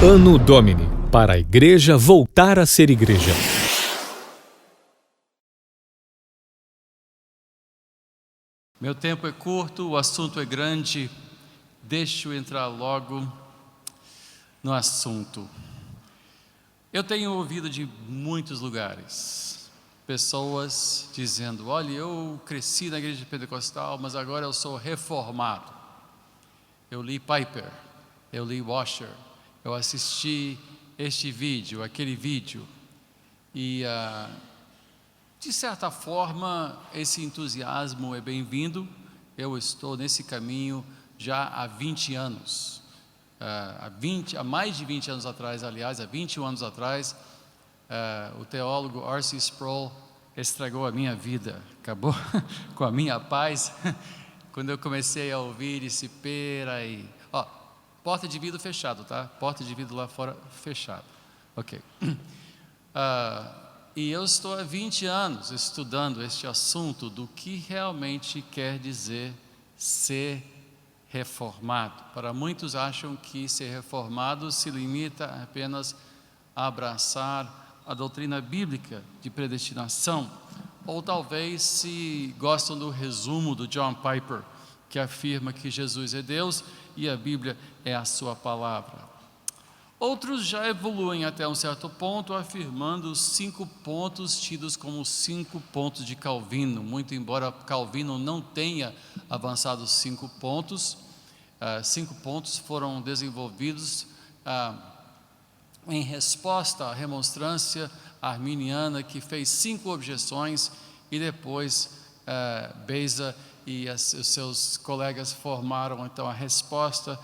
Anno Domini, para a igreja voltar a ser igreja. Meu tempo é curto, o assunto é grande, deixa eu entrar logo no assunto. Eu tenho ouvido de muitos lugares, pessoas dizendo: olha, eu cresci na igreja pentecostal, mas agora eu sou reformado. Eu li Piper, eu li Washer, eu assisti este vídeo, aquele vídeo, e de certa forma esse entusiasmo é bem-vindo. Eu estou nesse caminho já há 20 anos. Há mais de 20 anos atrás, aliás, há 21 anos atrás, o teólogo R.C. Sproul estragou a minha vida, acabou com a minha paz, quando eu comecei a ouvir, disse: peraí, porta de vidro fechado, tá? Porta de vidro lá fora fechado, ok. E eu estou há 20 anos estudando este assunto do que realmente quer dizer ser reformado. Para muitos acham que ser reformado se limita apenas a abraçar a doutrina bíblica de predestinação, ou talvez se gostam do resumo do John Piper, que afirma que Jesus é Deus e a Bíblia é a sua palavra. Outros já evoluem até um certo ponto, afirmando os 5 pontos tidos como 5 pontos de Calvino. Muito embora Calvino não tenha avançado 5 pontos, 5 pontos foram desenvolvidos em resposta à remonstrância arminiana, que fez 5 objeções, e depois Beza e os seus colegas formaram então a resposta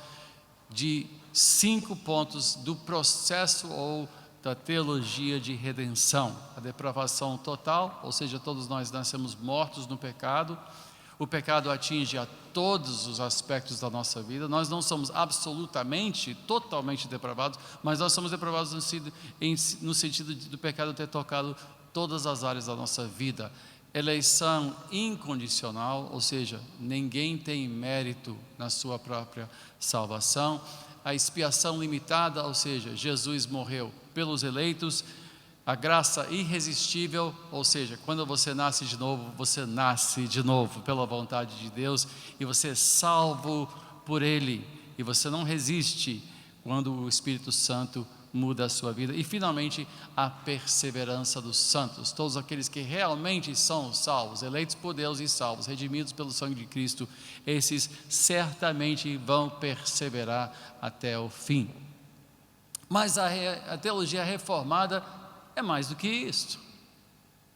de 5 pontos do processo ou da teologia de redenção. A depravação total, ou seja, todos nós nascemos mortos no pecado. O pecado atinge a todos os aspectos da nossa vida. Nós não somos absolutamente, totalmente depravados, mas nós somos depravados no sentido do pecado ter tocado todas as áreas da nossa vida. Eleição incondicional, ou seja, ninguém tem mérito na sua própria salvação. A expiação limitada, ou seja, Jesus morreu pelos eleitos. A graça irresistível, ou seja, quando você nasce de novo pela vontade de Deus, e você é salvo por Ele, e você não resiste quando o Espírito Santo muda a sua vida. E finalmente, a perseverança dos santos, todos aqueles que realmente são salvos, eleitos por Deus e salvos, redimidos pelo sangue de Cristo, esses certamente vão perseverar até o fim. Mas a teologia reformada é mais do que isso,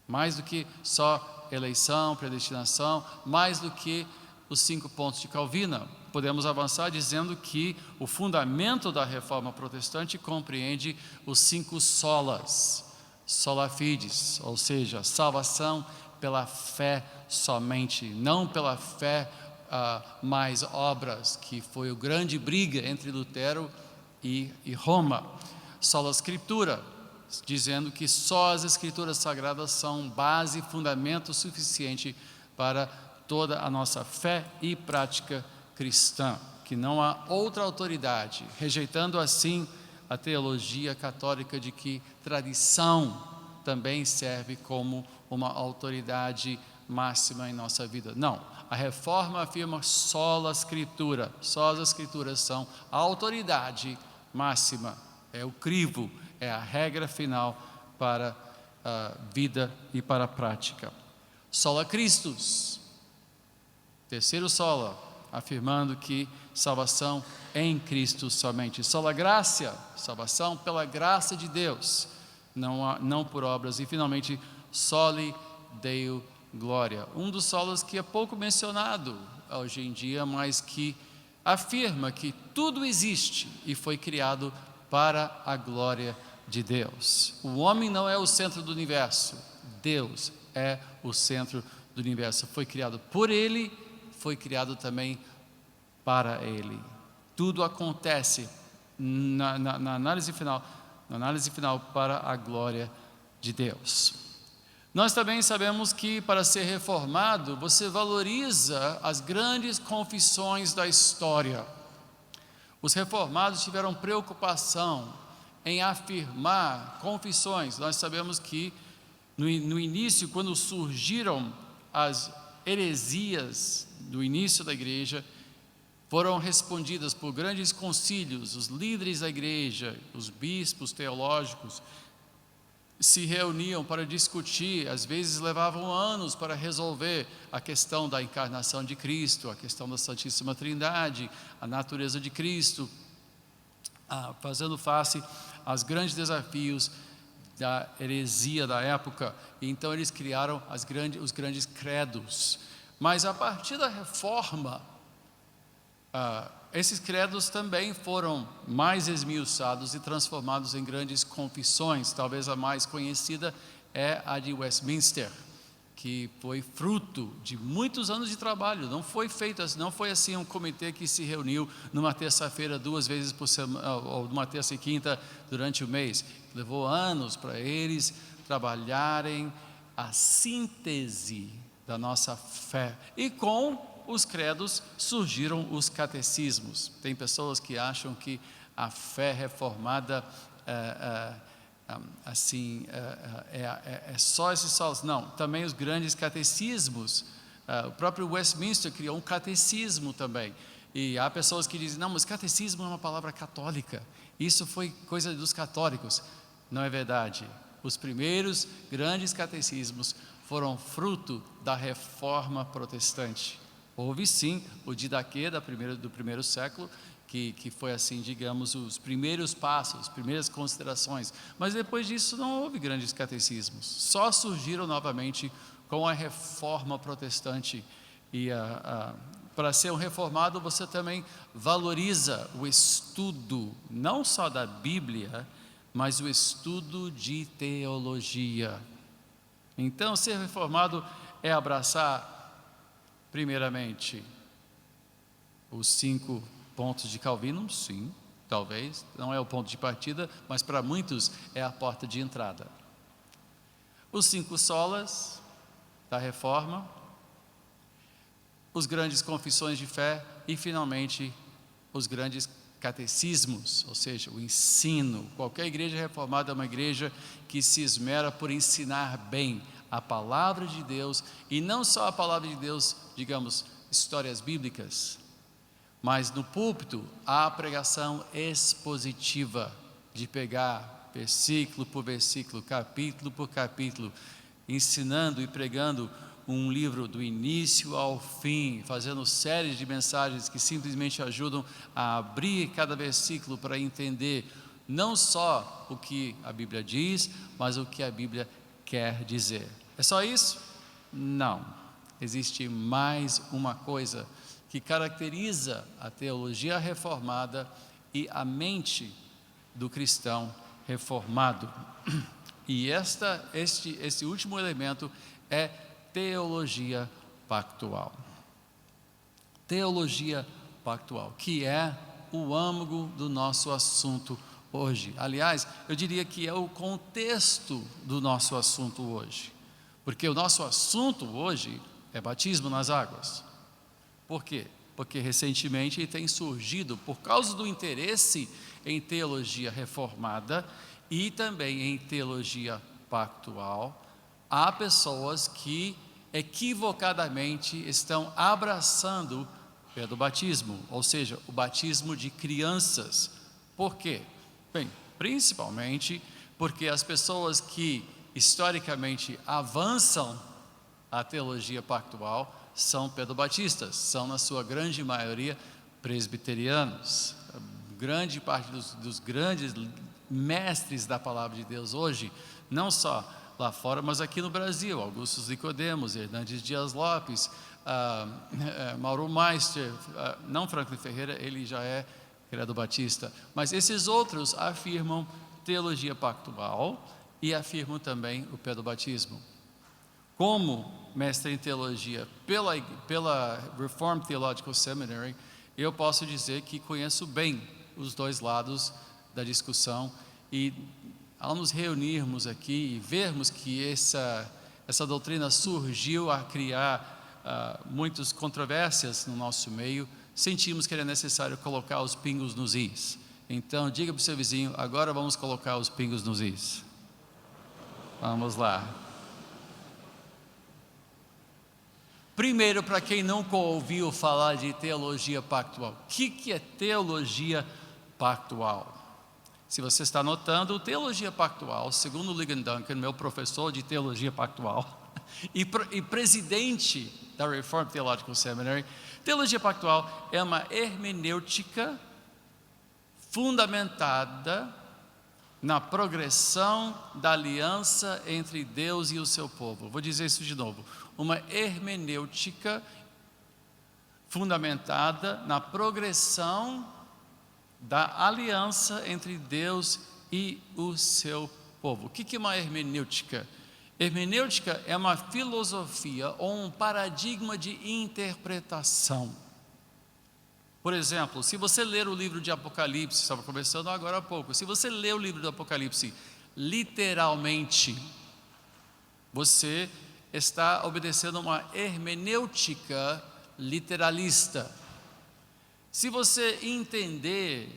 mais do que só eleição, predestinação, mais do que os 5 pontos de Calvino. Podemos avançar dizendo que o fundamento da reforma protestante compreende os 5 solas, sola fides, ou seja, salvação pela fé somente, não pela fé mais obras, que foi a grande briga entre Lutero e Roma. Sola Scriptura, dizendo que só as Escrituras Sagradas são base e fundamento suficiente para toda a nossa fé e prática cristã, que não há outra autoridade, rejeitando assim a teologia católica de que tradição também serve como uma autoridade máxima em nossa vida. Não, a reforma afirma sola Scriptura, só as Escrituras são a autoridade máxima, é o crivo, é a regra final para a vida e para a prática. Sola Christus, terceiro sola, afirmando que salvação em Cristo somente. Sola Gratia, salvação pela graça de Deus, não por obras. E finalmente, Soli Deo Gloria, um dos solas que é pouco mencionado hoje em dia, mas que afirma que tudo existe e foi criado para a glória de Deus. O homem não é o centro do universo, Deus é o centro do universo. Foi criado por Ele, foi criado também para Ele. Tudo acontece na análise final para a glória de Deus. Nós também sabemos que para ser reformado, você valoriza as grandes confissões da história. Os reformados tiveram preocupação em afirmar confissões. Nós sabemos que no início, quando surgiram as heresias do início da igreja, foram respondidas por grandes concílios. Os líderes da igreja, os bispos teológicos, se reuniam para discutir, às vezes levavam anos para resolver a questão da encarnação de Cristo, a questão da Santíssima Trindade, a natureza de Cristo, fazendo face aos grandes desafios da heresia da época. E então eles criaram os grandes credos. Mas a partir da reforma, esses credos também foram mais esmiuçados e transformados em grandes confissões. Talvez a mais conhecida é a de Westminster, que foi fruto de muitos anos de trabalho. Não foi assim um comitê que se reuniu numa terça-feira 2 vezes por semana, ou numa terça e quinta durante o mês. Levou anos para eles trabalharem a síntese da nossa fé. E com os credos surgiram os catecismos. Tem pessoas que acham que a fé reformada é só esses solos. Não, também os grandes catecismos. O próprio Westminster criou um catecismo também. E há pessoas que dizem, não, mas catecismo é uma palavra católica. Isso foi coisa dos católicos. Não é verdade. Os primeiros grandes catecismos foram fruto da reforma protestante. Houve sim o Didaquê do primeiro século, que foi assim, digamos, os primeiros passos, as primeiras considerações. Mas depois disso não houve grandes catecismos. Só surgiram novamente com a reforma protestante. E para ser um reformado, você também valoriza o estudo, não só da Bíblia, mas o estudo de teologia. Então, ser reformado é abraçar, primeiramente, os 5 pontos de Calvino. Sim, talvez, não é o ponto de partida, mas para muitos é a porta de entrada. Os 5 solas da reforma, os grandes confissões de fé e, finalmente, os grandes catecismos, ou seja, o ensino. Qualquer igreja reformada é uma igreja que se esmera por ensinar bem a palavra de Deus, e não só a palavra de Deus, digamos, histórias bíblicas, mas no púlpito há a pregação expositiva, de pegar versículo por versículo, capítulo por capítulo, ensinando e pregando um livro do início ao fim, fazendo séries de mensagens que simplesmente ajudam a abrir cada versículo para entender não só o que a Bíblia diz, mas o que a Bíblia quer dizer. É só isso? Não. Existe mais uma coisa que caracteriza a teologia reformada e a mente do cristão reformado. E este último elemento é teologia pactual. Teologia pactual, que é o âmago do nosso assunto hoje. Aliás, eu diria que é o contexto do nosso assunto hoje. Porque o nosso assunto hoje é batismo nas águas. Por quê? Porque recentemente tem surgido, por causa do interesse em teologia reformada e também em teologia pactual, há pessoas que equivocadamente estão abraçando o batismo, ou seja, o batismo de crianças. Por quê? Bem, principalmente porque as pessoas que historicamente avançam a teologia pactual são pedobatistas, são na sua grande maioria presbiterianos. A grande parte dos grandes mestres da palavra de Deus hoje, não só lá fora, mas aqui no Brasil, Augusto Nicodemos, Hernandes Dias Lopes, Mauro Meister, não Franklin Ferreira, ele já é credo batista, mas esses outros afirmam teologia pactual e afirmam também o pedobatismo. Como mestre em teologia pela Reformed Theological Seminary, eu posso dizer que conheço bem os dois lados da discussão, e ao nos reunirmos aqui e vermos que essa doutrina surgiu a criar muitas controvérsias no nosso meio, sentimos que era necessário colocar os pingos nos is. Então, diga para o seu vizinho, agora vamos colocar os pingos nos is. Vamos lá. Primeiro, para quem nunca ouviu falar de teologia pactual, o que é teologia pactual? Se você está notando, teologia pactual, segundo Ligon Duncan, meu professor de teologia pactual e presidente da Reformed Theological Seminary, teologia pactual é uma hermenêutica fundamentada na progressão da aliança entre Deus e o seu povo. Vou dizer isso de novo. Uma hermenêutica fundamentada na progressão da aliança entre Deus e o seu povo. O que é uma hermenêutica? Hermenêutica é uma filosofia ou um paradigma de interpretação. Por exemplo, se você ler o livro de Apocalipse, estava conversando agora há pouco, se você ler o livro do Apocalipse literalmente, você está obedecendo uma hermenêutica literalista. Se você entender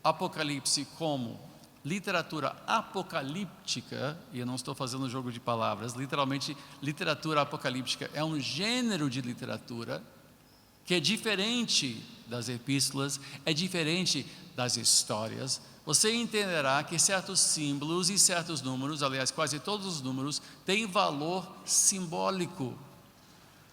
Apocalipse como literatura apocalíptica, e eu não estou fazendo jogo de palavras, literalmente literatura apocalíptica é um gênero de literatura que é diferente das epístolas, é diferente das histórias. Você entenderá que certos símbolos e certos números, aliás, quase todos os números, têm valor simbólico.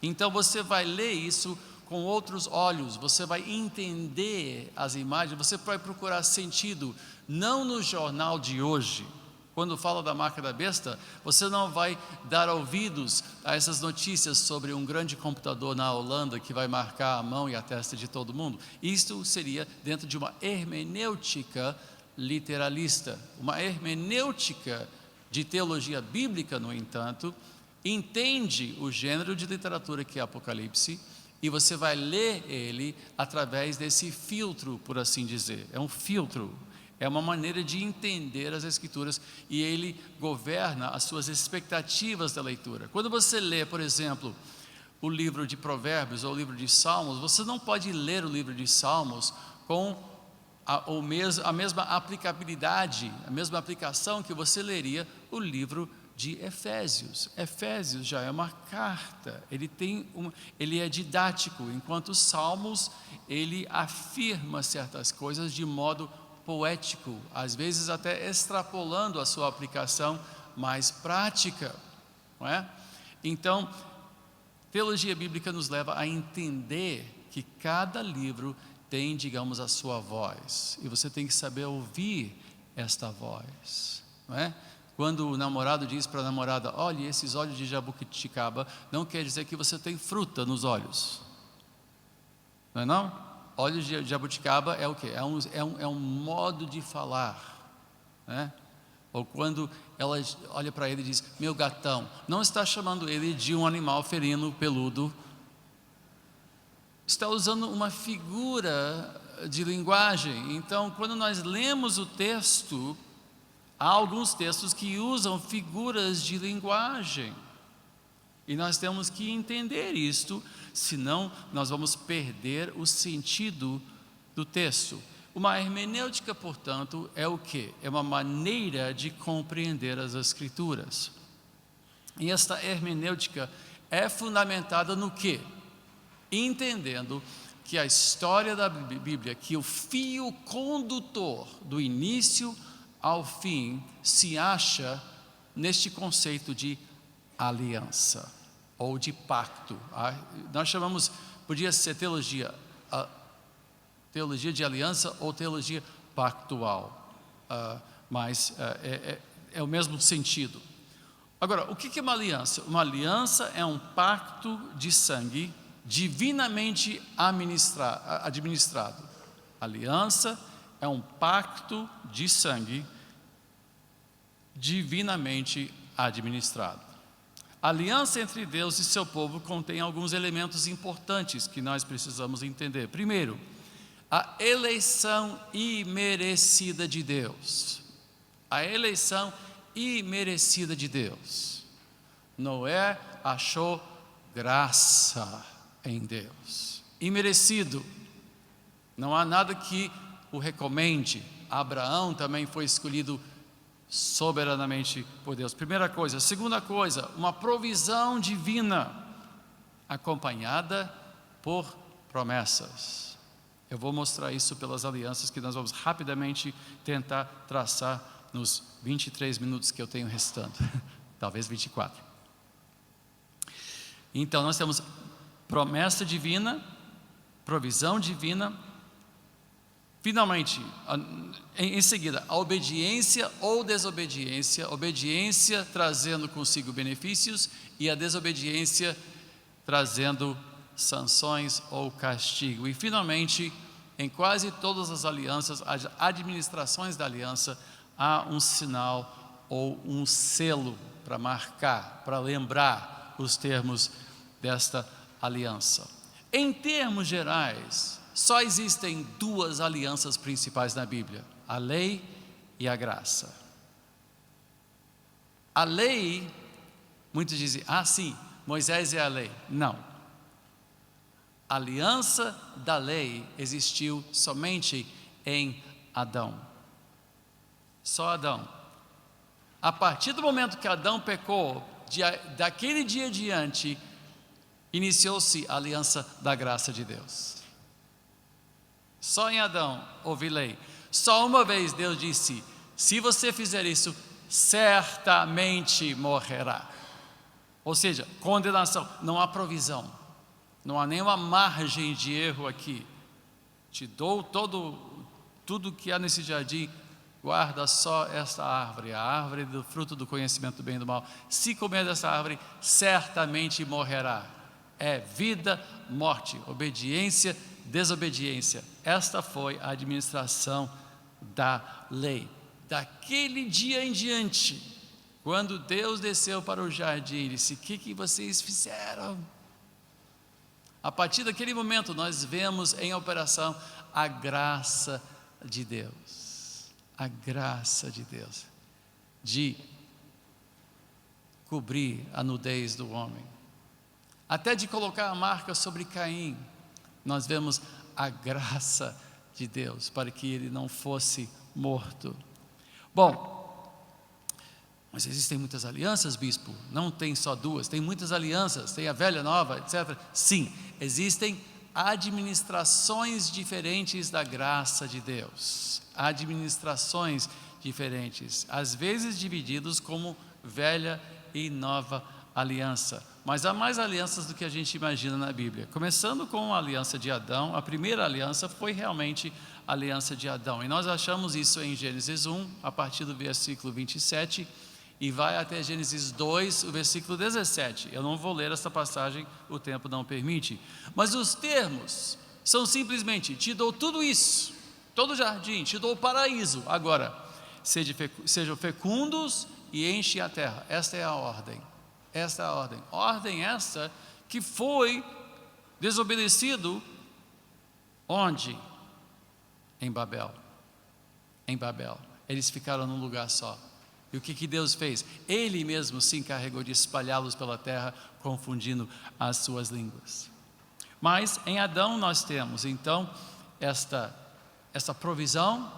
Então você vai ler isso com outros olhos, você vai entender as imagens, você vai procurar sentido, não no jornal de hoje. Quando fala da marca da besta, você não vai dar ouvidos a essas notícias sobre um grande computador na Holanda que vai marcar a mão e a testa de todo mundo. Isto seria dentro de uma hermenêutica literalista. Uma hermenêutica de teologia bíblica, no entanto, entende o gênero de literatura que é Apocalipse, e você vai ler ele através desse filtro, por assim dizer. É um filtro. É uma maneira de entender as Escrituras e ele governa as suas expectativas da leitura. Quando você lê, por exemplo, o livro de Provérbios ou o livro de Salmos, você não pode ler o livro de Salmos com a mesma aplicabilidade, a mesma aplicação que você leria o livro de Efésios. Efésios já é uma carta, ele é didático, enquanto os Salmos, ele afirma certas coisas de modo poético, às vezes até extrapolando a sua aplicação mais prática, não é? Então, teologia bíblica nos leva a entender que cada livro tem, digamos, a sua voz, e você tem que saber ouvir esta voz, não é? Quando o namorado diz para a namorada, olhe, esses olhos de jabuticaba, não quer dizer que você tem fruta nos olhos, não é não? Olhos de jabuticaba é o quê? É um modo de falar, né? Ou quando ela olha para ele e diz, meu gatão, não está chamando ele de um animal felino, peludo, está usando uma figura de linguagem. Então, quando nós lemos o texto, há alguns textos que usam figuras de linguagem, e nós temos que entender isto, senão nós vamos perder o sentido do texto. Uma hermenêutica, portanto, é o quê? É uma maneira de compreender as Escrituras. E esta hermenêutica é fundamentada no quê? Entendendo que a história da Bíblia, que o fio condutor do início ao fim se acha neste conceito de aliança ou de pacto. Nós chamamos, podia ser teologia de aliança ou teologia pactual, mas é o mesmo sentido. Agora, o que é uma aliança? Uma aliança é um pacto de sangue divinamente administrado. Aliança é um pacto de sangue divinamente administrado. A aliança entre Deus e seu povo contém alguns elementos importantes que nós precisamos entender. Primeiro, a eleição imerecida de Deus. A eleição imerecida de Deus. Noé achou graça em Deus. Imerecido. Não há nada que o recomende. Abraão também foi escolhido soberanamente por Deus. Primeira coisa. Segunda coisa, uma provisão divina acompanhada por promessas. Eu vou mostrar isso pelas alianças que nós vamos rapidamente tentar traçar nos 23 minutos que eu tenho restando, talvez 24. Então nós temos promessa divina, provisão divina, finalmente, em seguida, a obediência ou desobediência, obediência trazendo consigo benefícios e a desobediência trazendo sanções ou castigo. E finalmente, em quase todas as alianças, as administrações da aliança, há um sinal ou um selo para marcar, para lembrar os termos desta aliança. Em termos gerais, só existem duas alianças principais na Bíblia: a lei e a graça. A lei, muitos dizem, sim, Moisés é a lei. Não. A aliança da lei existiu somente em Adão. Só Adão. A partir do momento que Adão pecou, daquele dia em diante, iniciou-se a aliança da graça de Deus. Só em Adão houve lei. Só uma vez Deus disse: se você fizer isso, certamente morrerá. Ou seja, condenação, não há provisão, não há nenhuma margem de erro aqui. Te dou tudo que há nesse jardim, guarda só esta árvore, a árvore do fruto do conhecimento do bem e do mal. Se comer dessa árvore, certamente morrerá. É vida, morte, obediência, desobediência. Esta foi a administração da lei. Daquele dia em diante, quando Deus desceu para o jardim e disse: o que vocês fizeram? A partir daquele momento nós vemos em operação a graça de Deus. A graça de Deus de cobrir a nudez do homem, até de colocar a marca sobre Caim. Nós vemos a graça de Deus para que ele não fosse morto. Bom, mas existem muitas alianças, bispo? Não tem só duas, tem muitas alianças, tem a velha, nova, etc. Sim, existem administrações diferentes da graça de Deus. Administrações diferentes, às vezes divididos como velha e nova aliança. Mas há mais alianças do que a gente imagina na Bíblia. Começando com a aliança de Adão, a primeira aliança foi realmente a aliança de Adão. E nós achamos isso em Gênesis 1, a partir do versículo 27, e vai até Gênesis 2, o versículo 17. Eu não vou ler essa passagem, o tempo não permite. Mas os termos são simplesmente: te dou tudo isso, todo o jardim, te dou o paraíso. Agora, sejam fecundos e enchem a terra. Esta é a ordem. Esta é a ordem. Ordem essa que foi desobedecido onde? Em Babel. Em Babel. Eles ficaram num lugar só. E o que Deus fez? Ele mesmo se encarregou de espalhá-los pela terra, confundindo as suas línguas. Mas em Adão nós temos então esta provisão,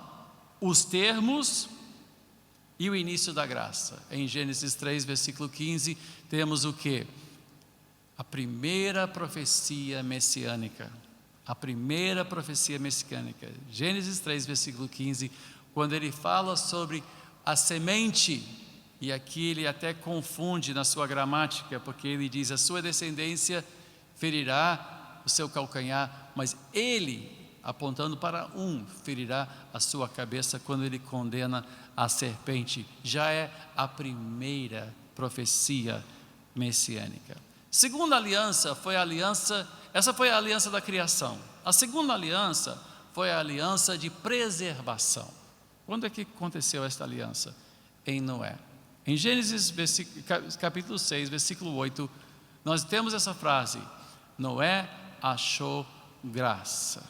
os termos e o início da graça. Em Gênesis 3, versículo 15, temos o quê? A primeira profecia messiânica. A primeira profecia messiânica. Gênesis 3, versículo 15, quando ele fala sobre a semente, e aqui ele até confunde na sua gramática, porque ele diz: a sua descendência ferirá o seu calcanhar, mas ele, apontando para ferirá a sua cabeça, quando ele condena a serpente. Já é a primeira profecia messiânica. Segunda aliança foi a aliança, essa foi a aliança da criação. A segunda aliança foi a aliança de preservação. Quando é que aconteceu esta aliança? Em Noé. Em Gênesis capítulo 6, versículo 8, nós temos essa frase: Noé achou graça.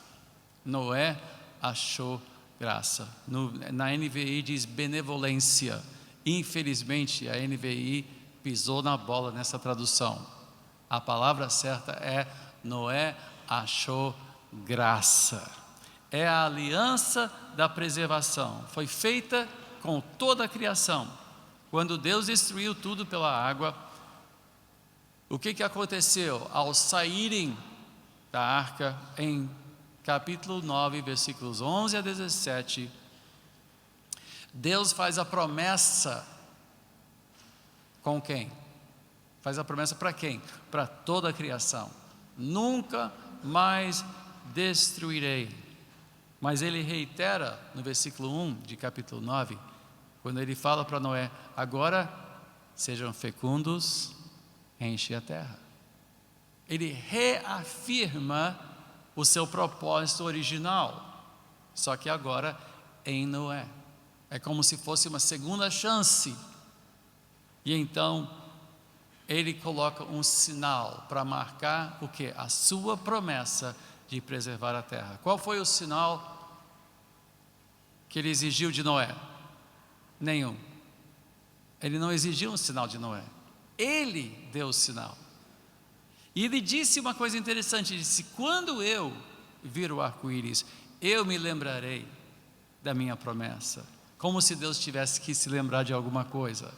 Noé achou graça. Na NVI diz benevolência. Infelizmente a NVI pisou na bola nessa tradução. A palavra certa é: Noé achou graça. é a aliança da preservação. Foi feita com toda a criação. Quando Deus destruiu tudo pela água, o que aconteceu? Ao saírem da arca, em capítulo 9, versículos 11 a 17, Deus faz a promessa com quem? Faz a promessa para quem? Para toda a criação. Nunca mais destruirei. Mas ele reitera no versículo 1 de capítulo 9, quando ele fala para Noé: agora sejam fecundos, enche a terra. Ele reafirma o seu propósito original, só que agora em Noé. É como se fosse uma segunda chance. E então ele coloca um sinal para marcar o que? A sua promessa de preservar a terra. Qual foi o sinal que ele exigiu de Noé? Nenhum. Ele não exigiu um sinal de Noé. Ele deu o sinal. E ele disse uma coisa interessante, ele disse: quando eu vir o arco-íris, eu me lembrarei da minha promessa. Como se Deus tivesse que se lembrar de alguma coisa.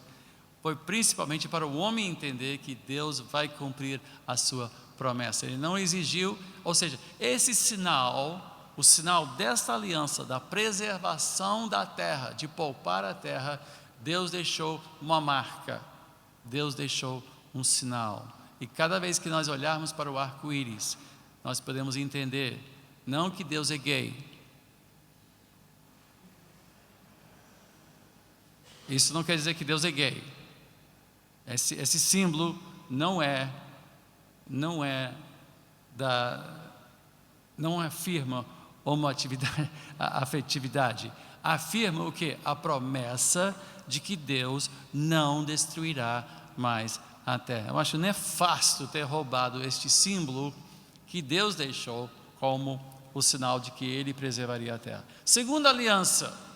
Foi principalmente para o homem entender que Deus vai cumprir a sua promessa. Ele não exigiu, ou seja, esse sinal, o sinal desta aliança, da preservação da terra, de poupar a terra, Deus deixou uma marca, Deus deixou um sinal. E cada vez que nós olharmos para o arco-íris, nós podemos entender, não que Deus é gay. Isso não quer dizer que Deus é gay. Esse símbolo não afirma afetividade. Afirma o que? A promessa de que Deus não destruirá mais a terra. Eu acho nefasto ter roubado este símbolo que Deus deixou como o sinal de que Ele preservaria a terra. Segunda aliança.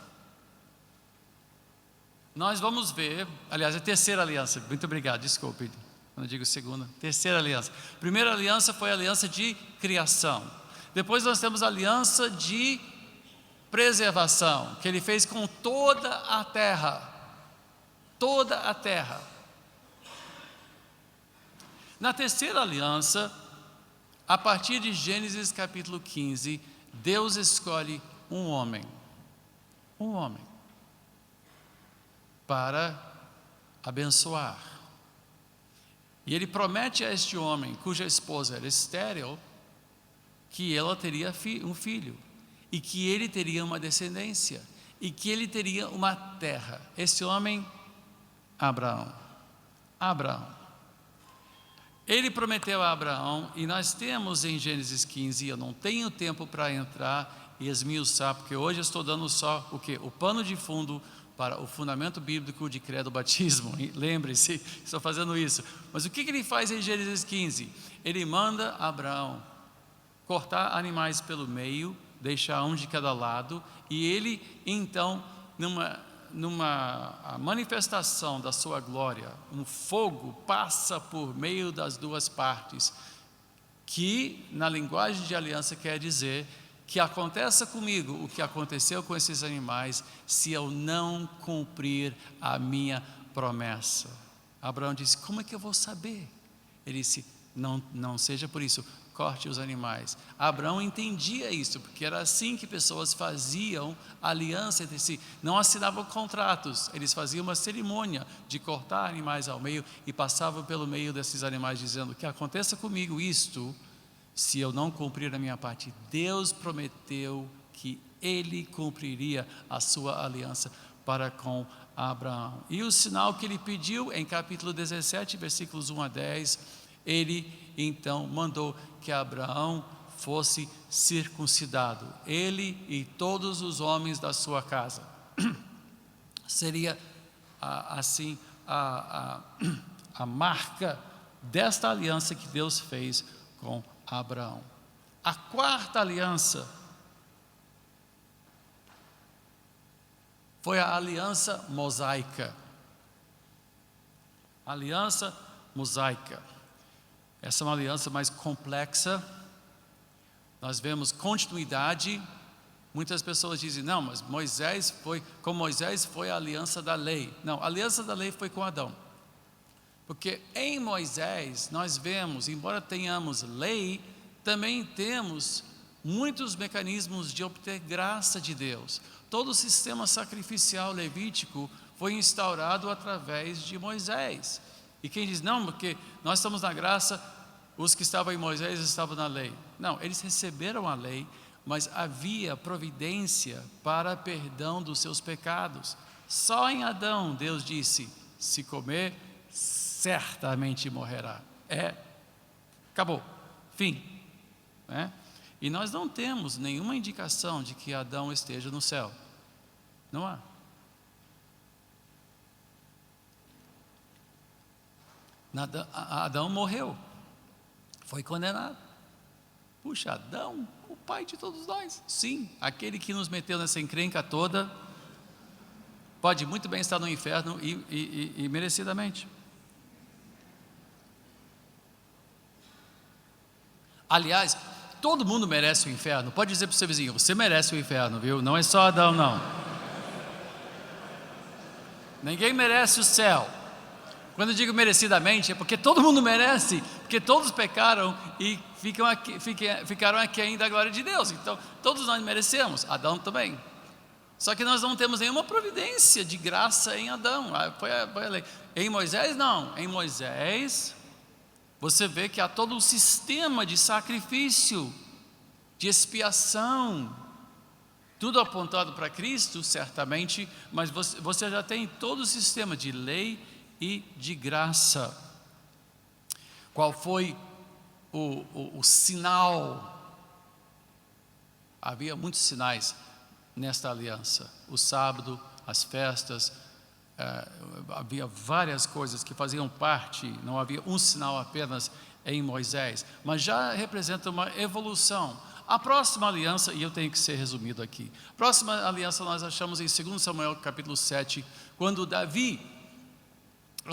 Nós vamos ver, aliás, a terceira aliança. Muito obrigado, desculpe, quando eu digo segunda. Terceira aliança. Primeira aliança foi a aliança de criação. Depois nós temos a aliança de preservação, que Ele fez com toda a terra. Toda a terra. Na terceira aliança, a partir de Gênesis capítulo 15, Deus escolhe um homem. Um homem. Para abençoar. E ele promete a este homem, cuja esposa era estéril, que ela teria um filho, e que ele teria uma descendência, e que ele teria uma terra. Este homem, Abraão. Abraão. Ele prometeu a Abraão, e nós temos em Gênesis 15, eu não tenho tempo para entrar e esmiuçar, porque hoje eu estou dando só o quê? O pano de fundo para o fundamento bíblico de credo batismo. Lembre-se, estou fazendo isso. Mas o que ele faz em Gênesis 15? Ele manda Abraão cortar animais pelo meio, deixar um de cada lado, e ele então, numa manifestação da sua glória, um fogo passa por meio das duas partes, que na linguagem de aliança quer dizer que aconteça comigo o que aconteceu com esses animais, se eu não cumprir a minha promessa. Abraão disse: como é que eu vou saber? Ele disse: não seja por isso, corte os animais. Abraão entendia isso, porque era assim que pessoas faziam aliança entre si, não assinavam contratos, eles faziam uma cerimônia de cortar animais ao meio e passavam pelo meio desses animais dizendo: que aconteça comigo isto, se eu não cumprir a minha parte. Deus prometeu que Ele cumpriria a sua aliança para com Abraão. E o sinal que Ele pediu em capítulo 17, versículos 1 a 10, Ele então mandou que Abraão fosse circuncidado, ele e todos os homens da sua casa. Seria assim a marca desta aliança que Deus fez com Abraão. A quarta aliança foi a aliança mosaica. Aliança mosaica. Essa é uma aliança mais complexa. Nós vemos continuidade Muitas pessoas dizem, não, mas com Moisés foi a aliança da lei. Não, a aliança da lei foi com Adão. Porque em Moisés nós vemos, embora tenhamos lei, também temos muitos mecanismos de obter graça de Deus. Todo o sistema sacrificial levítico foi instaurado através de Moisés. E quem diz, não, porque nós estamos na graça, os que estavam em Moisés estavam na lei. Não, eles receberam a lei, mas havia providência para perdão dos seus pecados. Só em Adão Deus disse, se comer, certamente morrerá. Acabou, fim. E nós não temos nenhuma indicação de que Adão esteja no céu. Não há. Adão morreu, foi condenado. Puxa, Adão, o pai de todos nós. Sim, aquele que nos meteu nessa encrenca toda, pode muito bem estar no inferno e merecidamente. Aliás, todo mundo merece o inferno. Pode dizer para o seu vizinho, você merece o inferno, viu? Não é só Adão, não. Ninguém merece o céu. Quando eu digo merecidamente, é porque todo mundo merece, porque todos pecaram e ficaram aquém da glória de Deus. Então, todos nós merecemos, Adão também. Só que nós não temos nenhuma providência de graça em Adão. Foi a lei. Em Moisés, não. Em Moisés, você vê que há todo um sistema de sacrifício, de expiação, tudo apontado para Cristo, certamente, mas você já tem todo o sistema de lei e de graça. Qual foi o sinal? Havia muitos sinais nesta aliança. O sábado, as festas, havia várias coisas que faziam parte, não havia um sinal apenas em Moisés, mas já representa uma evolução. A próxima aliança, e eu tenho que ser resumido aqui, a próxima aliança nós achamos em 2 Samuel capítulo 7, quando Davi,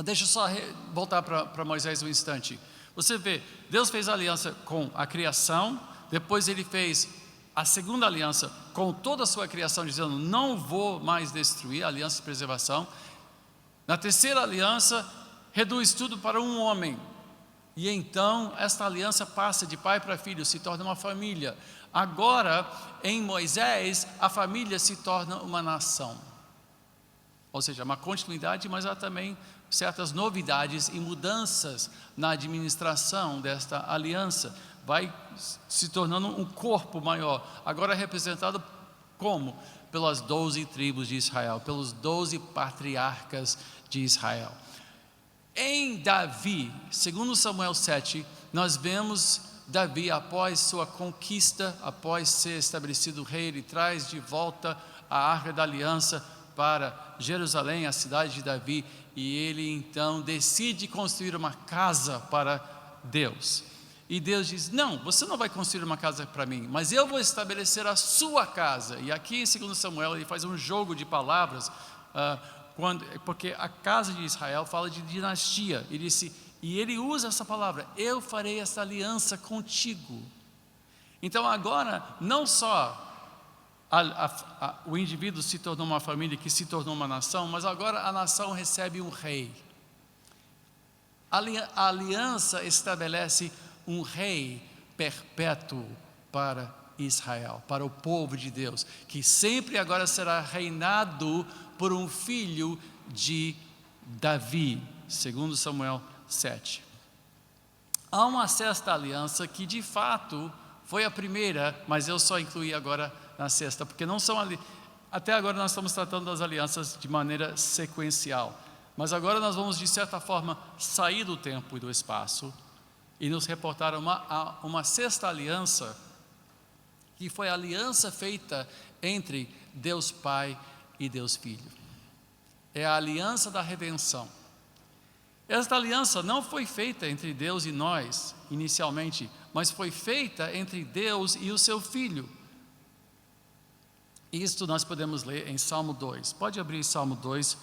deixa eu só voltar para Moisés um instante. Você vê, Deus fez a aliança com a criação, depois ele fez a segunda aliança com toda a sua criação, dizendo, não vou mais destruir, a aliança de preservação. Na terceira aliança, reduz tudo para um homem. E então, esta aliança passa de pai para filho, se torna uma família. Agora, em Moisés, a família se torna uma nação. Ou seja, uma continuidade, mas há também certas novidades e mudanças na administração desta aliança. Vai se tornando um corpo maior, agora representado como? Pelas 12 tribos de Israel, pelos 12 patriarcas de Israel. Em Davi, segundo Samuel 7, nós vemos Davi, após sua conquista, após ser estabelecido rei, ele traz de volta a Arca da Aliança para Jerusalém, a cidade de Davi, e ele então decide construir uma casa para Deus. E Deus diz, não, você não vai construir uma casa para mim, mas eu vou estabelecer a sua casa. E aqui em 2 Samuel ele faz um jogo de palavras, porque a casa de Israel fala de dinastia. E ele usa essa palavra, eu farei essa aliança contigo. Então agora, não só o indivíduo se tornou uma família que se tornou uma nação, mas agora a nação recebe um rei. A aliança estabelece um rei perpétuo para Israel, para o povo de Deus, que sempre agora será reinado por um filho de Davi, segundo Samuel 7. Há uma sexta aliança que de fato foi a primeira, mas eu só incluí agora na sexta, porque não são até agora nós estamos tratando das alianças de maneira sequencial, mas agora nós vamos de certa forma sair do tempo e do espaço e nos reportar a uma sexta aliança, que foi a aliança feita entre Deus Pai e Deus Filho. É a aliança da redenção. Esta aliança não foi feita entre Deus e nós, inicialmente, mas foi feita entre Deus e o seu Filho. Isto nós podemos ler em Salmo 2. Pode abrir Salmo 2.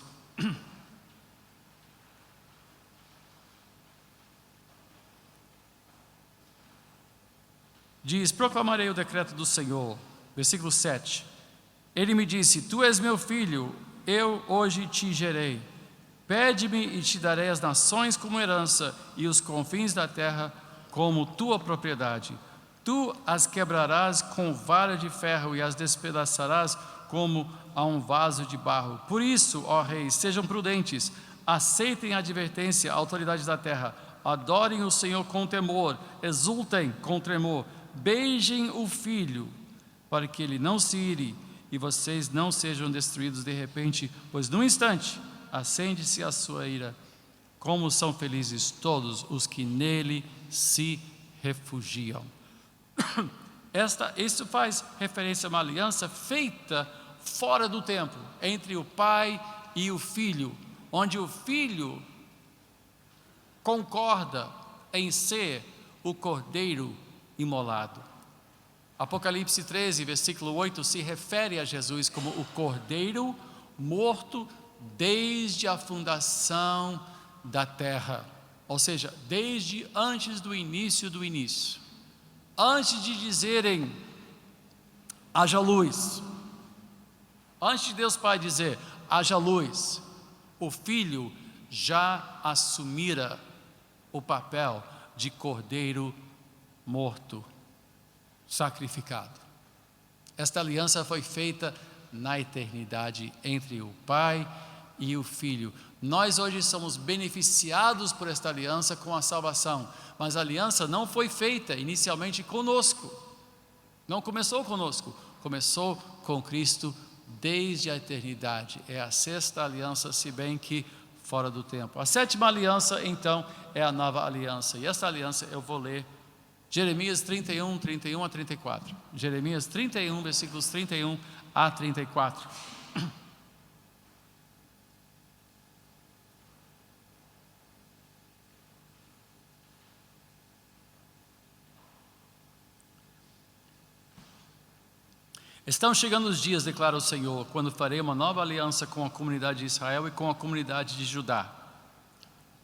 Diz, proclamarei o decreto do Senhor, Versículo 7. Ele me disse: tu és meu filho, eu hoje te gerei. Pede-me e te darei as nações como herança e os confins da terra como tua propriedade. Tu as quebrarás com vara de ferro e as despedaçarás como a um vaso de barro. Por isso, ó reis, sejam prudentes, aceitem a advertência, autoridades da terra, adorem o Senhor com temor, exultem com tremor, beijem o filho, para que ele não se ire e vocês não sejam destruídos de repente, pois num instante acende-se a sua ira. Como são felizes todos os que nele se refugiam. Isso faz referência a uma aliança feita fora do templo, entre o pai e o filho, onde o filho concorda em ser o cordeiro imolado. Apocalipse 13, versículo 8, se refere a Jesus como o cordeiro morto desde a fundação da terra, ou seja, desde antes do início do início. Antes de dizerem, haja luz, antes de Deus Pai dizer, haja luz, o Filho já assumira o papel de cordeiro morto, sacrificado. Esta aliança foi feita na eternidade entre o Pai e o Filho. Nós hoje somos beneficiados por esta aliança com a salvação, mas a aliança não foi feita inicialmente conosco, não começou conosco, começou com Cristo desde a eternidade. É a sexta aliança, se bem que fora do tempo. A sétima aliança, então, é a nova aliança, e essa aliança eu vou ler Jeremias 31, 31 a 34. Jeremias 31, versículos 31 a 34. Estão chegando os dias, declara o Senhor, quando farei uma nova aliança com a comunidade de Israel e com a comunidade de Judá.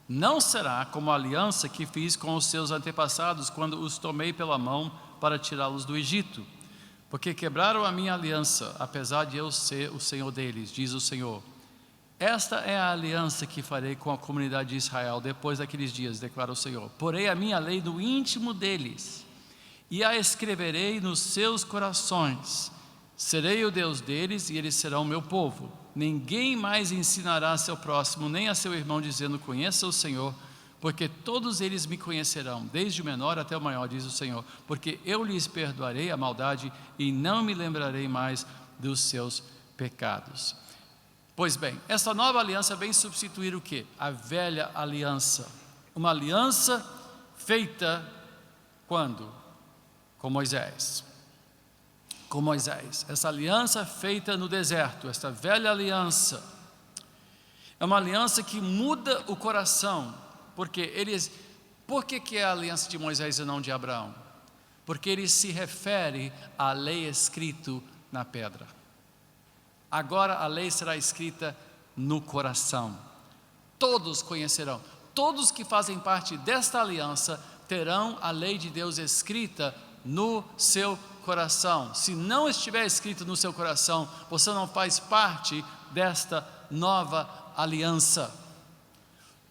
Não será como a aliança que fiz com os seus antepassados quando os tomei pela mão para tirá-los do Egito, porque quebraram a minha aliança, apesar de eu ser o Senhor deles, diz o Senhor. Esta é a aliança que farei com a comunidade de Israel depois daqueles dias, declara o Senhor. Porei a minha lei no íntimo deles e a escreverei nos seus corações. Serei o Deus deles e eles serão o meu povo. Ninguém mais ensinará a seu próximo, nem a seu irmão, dizendo, conheça o Senhor, porque todos eles me conhecerão, desde o menor até o maior, diz o Senhor, porque eu lhes perdoarei a maldade e não me lembrarei mais dos seus pecados. Pois bem, essa nova aliança vem substituir o quê? A velha aliança. Uma aliança feita quando? Com Moisés. Com Moisés, essa aliança feita no deserto, esta velha aliança, é uma aliança que muda o coração, por que é a aliança de Moisés e não de Abraão? Porque ele se refere à lei escrita na pedra. Agora a lei será escrita no coração, todos conhecerão, todos que fazem parte desta aliança terão a lei de Deus escrita no seu coração. Se não estiver escrito no seu coração, você não faz parte desta nova aliança.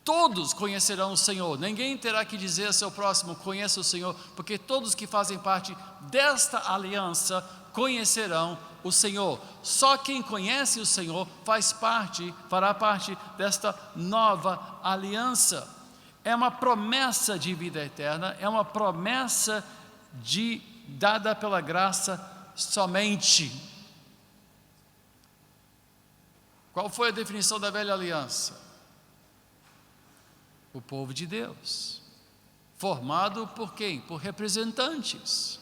Todos conhecerão o Senhor, ninguém terá que dizer ao seu próximo, conheça o Senhor, porque todos que fazem parte desta aliança conhecerão o Senhor. Só quem conhece o Senhor fará parte desta nova aliança. É uma promessa de vida eterna, é uma promessa dada pela graça somente. Qual foi a definição da velha aliança? O povo de Deus, formado por quem? Por representantes.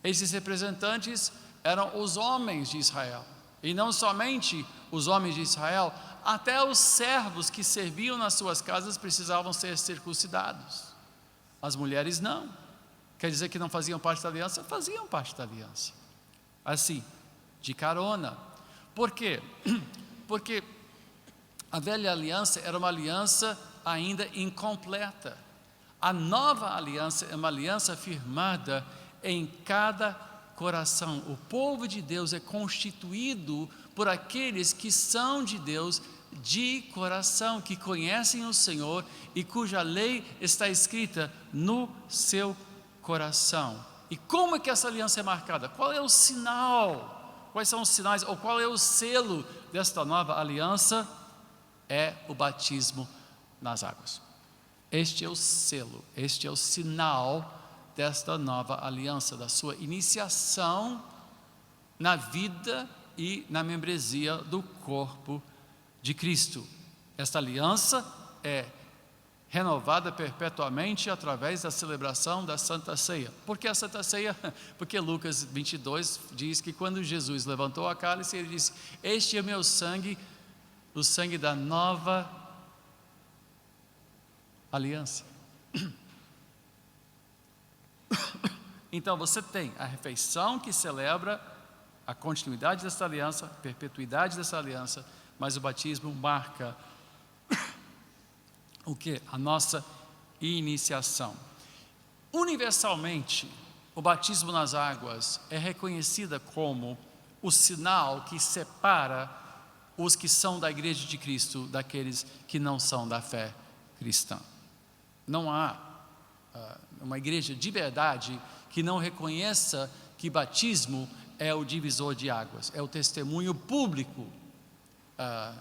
Esses representantes eram os homens de Israel, e não somente os homens de Israel, até os servos que serviam nas suas casas precisavam ser circuncidados. As mulheres não. Quer dizer que não faziam parte da aliança? Faziam parte da aliança. Assim, de carona. Por quê? Porque a velha aliança era uma aliança ainda incompleta. A nova aliança é uma aliança firmada em cada coração. O povo de Deus é constituído por aqueles que são de Deus de coração, que conhecem o Senhor e cuja lei está escrita no seu coração. E como é que essa aliança é marcada? Qual é o sinal? Quais são os sinais? Ou qual é o selo desta nova aliança? É o batismo nas águas. Este é o selo, este é o sinal desta nova aliança, da sua iniciação na vida e na membresia do corpo de Cristo. Esta aliança é renovada perpetuamente através da celebração da Santa Ceia. Por que a Santa Ceia? Porque Lucas 22 diz que quando Jesus levantou a cálice, ele disse: este é meu sangue, o sangue da nova aliança. Então você tem a refeição que celebra a continuidade dessa aliança, a perpetuidade dessa aliança, mas o batismo marca o que? A nossa iniciação. Universalmente, o batismo nas águas é reconhecida como o sinal que separa os que são da Igreja de Cristo daqueles que não são da fé cristã. Não há uma igreja de verdade que não reconheça que batismo é o divisor de águas, é o testemunho público,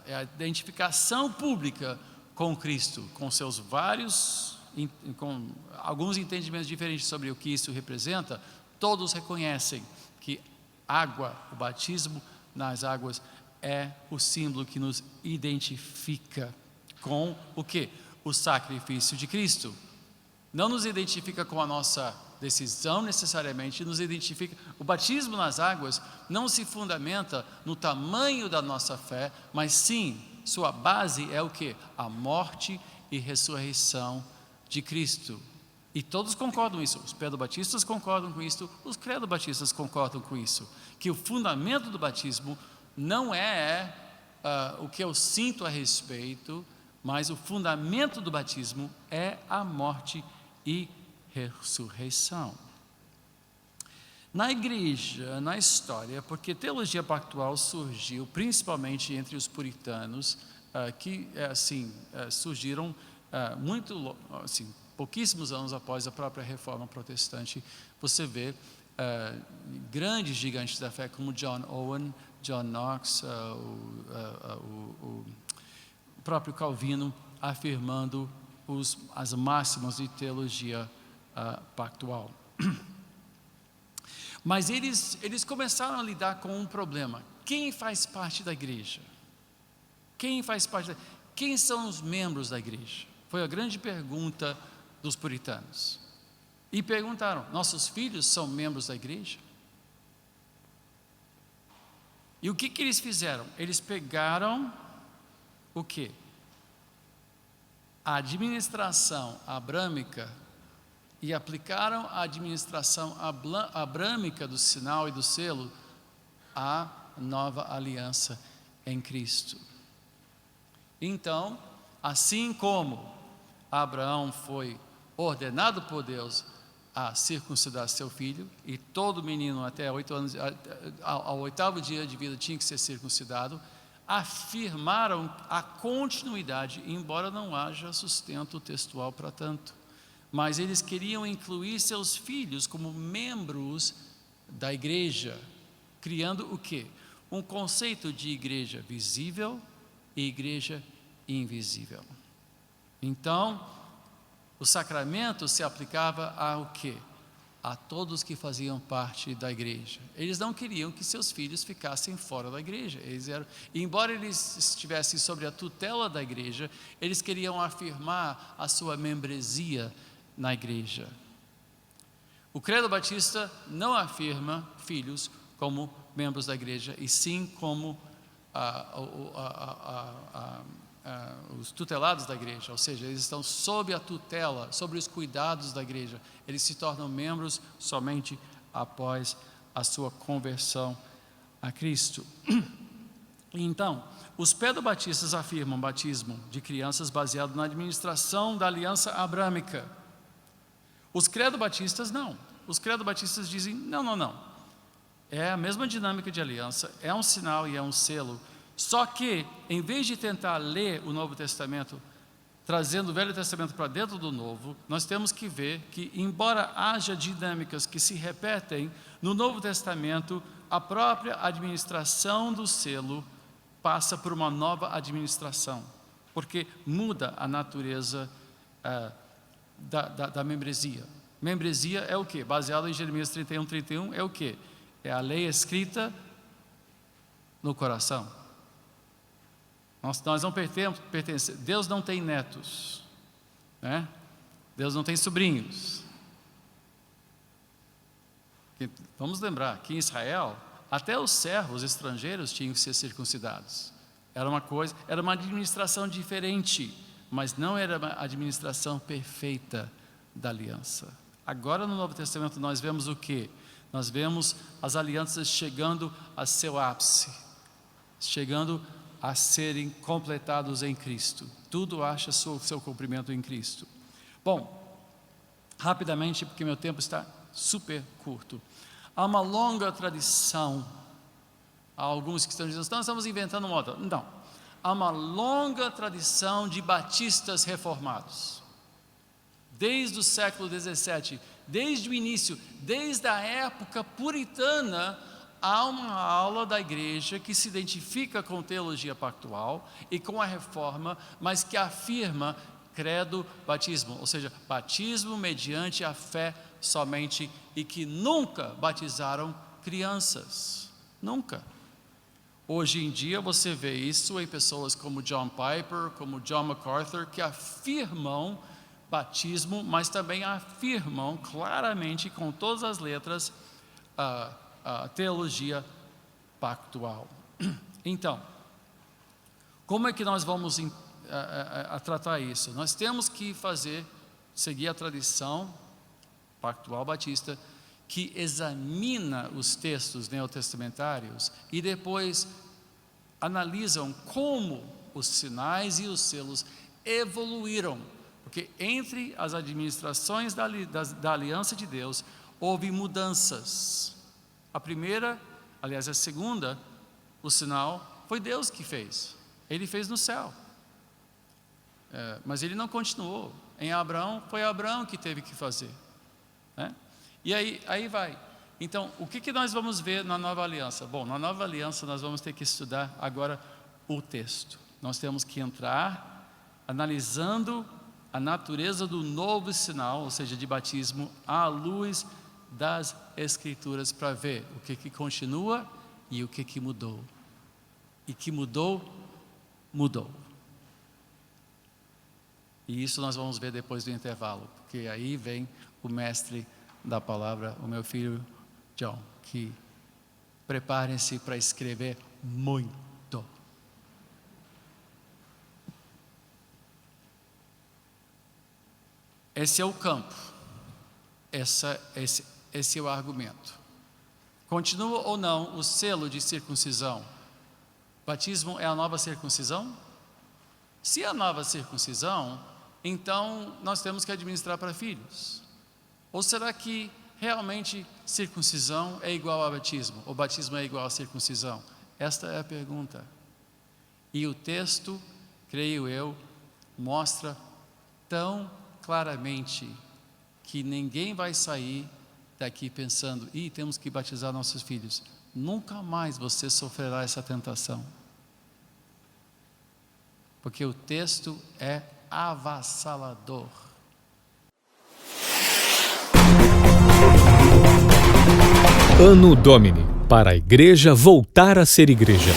é a identificação pública com Cristo, com seus vários, com alguns entendimentos diferentes sobre o que isso representa. Todos reconhecem que água, o batismo nas águas, é o símbolo que nos identifica com o quê? O sacrifício de Cristo. Não nos identifica com a nossa decisão necessariamente, nos identifica. O batismo nas águas não se fundamenta no tamanho da nossa fé, mas sim, sua base é o quê? A morte e ressurreição de Cristo. E todos concordam com isso. Os pedobatistas concordam com isso, os credobatistas concordam com isso, que o fundamento do batismo não é o que eu sinto a respeito, mas o fundamento do batismo é a morte e ressurreição. Na igreja, na história, porque teologia pactual surgiu principalmente entre os puritanos, que surgiram pouquíssimos anos após a própria reforma protestante. Você vê grandes gigantes da fé como John Owen, John Knox, o próprio Calvino, afirmando as máximas de teologia pactual. Mas eles começaram a lidar com um problema. Quem faz parte da igreja? Quem são os membros da igreja? Foi a grande pergunta dos puritanos. E perguntaram: nossos filhos são membros da igreja? E o que eles fizeram? Eles pegaram o quê? A administração abrâmica e aplicaram a administração abrâmica do sinal e do selo à nova aliança em Cristo. Então, assim como Abraão foi ordenado por Deus a circuncidar seu filho, e todo menino até 8 anos, ao 8º dia de vida tinha que ser circuncidado, afirmaram a continuidade, embora não haja sustento textual para tanto. Mas eles queriam incluir seus filhos como membros da igreja, criando o quê? Um conceito de igreja visível e igreja invisível. Então, o sacramento se aplicava ao quê? A todos que faziam parte da igreja. Eles não queriam que seus filhos ficassem fora da igreja. Embora eles estivessem sob a tutela da igreja, eles queriam afirmar a sua membresia na igreja. O credo batista não afirma filhos como membros da igreja, e sim como os tutelados da igreja, ou seja, eles estão sob a tutela, sobre os cuidados da igreja. Eles se tornam membros somente após a sua conversão a Cristo. Então, os pedobatistas afirmam batismo de crianças baseado na administração da aliança abrâmica. Os credobatistas não. Os credobatistas dizem: não. é a mesma dinâmica de aliança, é um sinal e é um selo. Só que, em vez de tentar ler o Novo Testamento, trazendo o Velho Testamento para dentro do Novo, nós temos que ver que, embora haja dinâmicas que se repetem, no Novo Testamento, a própria administração do selo passa por uma nova administração, porque muda a natureza da membresia. Membresia é o quê? Baseado em Jeremias 31, é o quê? É a lei escrita no coração. Nós não pertencemos. Deus não tem netos, né? Deus não tem sobrinhos. Vamos lembrar que em Israel, até os servos estrangeiros tinham que ser circuncidados. Era uma administração diferente, mas não era uma administração perfeita da aliança. Agora no Novo Testamento nós vemos o quê? Nós vemos as alianças chegando a seu ápice, chegando a serem completados em Cristo. Tudo acha seu cumprimento em Cristo. Bom, rapidamente, porque meu tempo está super curto. Há uma longa tradição, há alguns que estão dizendo, nós estamos inventando moda. Não, há uma longa tradição de batistas reformados. Desde o século XVII, desde o início, desde a época puritana, há uma aula da igreja que se identifica com teologia pactual e com a reforma, mas que afirma credo, batismo, ou seja, batismo mediante a fé somente, e que nunca batizaram crianças, nunca. Hoje em dia você vê isso em pessoas como John Piper, como John MacArthur, que afirmam batismo, mas também afirmam claramente, com todas as letras, a teologia pactual. Então, como é que nós vamos a tratar isso? Nós temos que seguir a tradição pactual batista, que examina os textos neotestamentários e depois analisam como os sinais e os selos evoluíram, porque entre as administrações da aliança de Deus houve mudanças. A primeira, aliás a segunda, o sinal foi Deus que fez. Ele fez no céu, mas ele não continuou. Em Abraão, foi Abraão que teve que fazer, né? E aí vai. Então, o que nós vamos ver na nova aliança? Bom, na nova aliança nós vamos ter que estudar agora o texto. Nós temos que entrar analisando a natureza do novo sinal, ou seja, de batismo, à luz das Escrituras, para ver o que continua e o que mudou. E que mudou. E isso nós vamos ver depois do intervalo, porque aí vem o mestre da palavra, o meu filho John, que preparem-se para escrever muito. Esse é o campo, esse é o argumento. Continua ou não o selo de circuncisão? Batismo é a nova circuncisão? Se é a nova circuncisão, então nós temos que administrar para filhos. Ou será que realmente circuncisão é igual a batismo? Ou batismo é igual a circuncisão? Esta é a pergunta. E o texto, creio eu, mostra tão claramente que ninguém vai sair daqui pensando, temos que batizar nossos filhos. Nunca mais você sofrerá essa tentação. Porque o texto é avassalador. Anno Domini, para a igreja voltar a ser igreja.